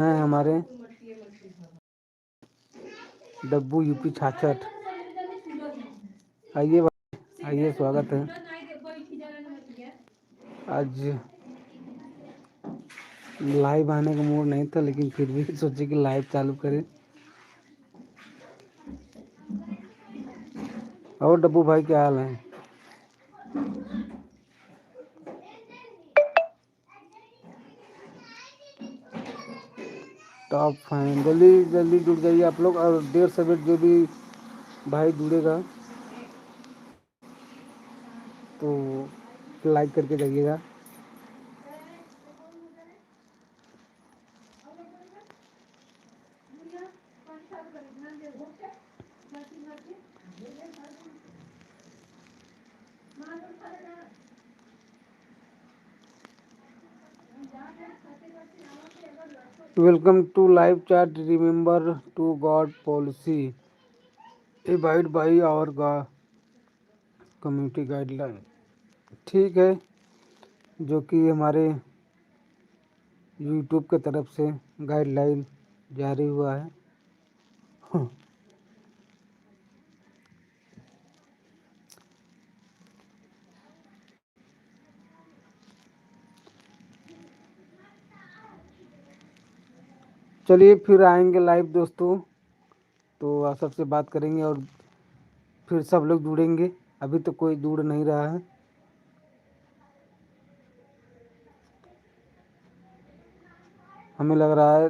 हैं हमारे डब्बू यूपी 66। आइए आइए, स्वागत है। आज लाइव आने का मूड नहीं था, लेकिन फिर भी सोचे कि लाइव चालू करें। और डब्बू भाई क्या हाल है? Top fine. जल्दी जल्दी जुड़ जाइए आप लोग, और देर सवेर जो भी भाई जुड़ेगा तो लाइक करके जाइएगा। Welcome to live chat. Remember to god policy abide by और कम्युनिटी गाइडलाइन। ठीक है, जो कि हमारे यूट्यूब के तरफ से गाइडलाइन जारी हुआ है। चलिए फिर आएंगे लाइव दोस्तों, तो आप सबसे बात करेंगे और फिर सब लोग जुड़ेंगे। अभी तो कोई जुड़ नहीं रहा है। हमें लग रहा है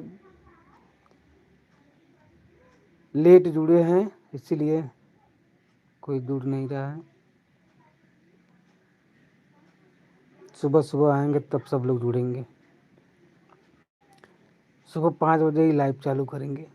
लेट जुड़े हैं, इसीलिए कोई जुड़ नहीं रहा है। सुबह सुबह आएंगे तब सब लोग जुड़ेंगे। सुबह 5 बजे ही लाइव चालू करेंगे।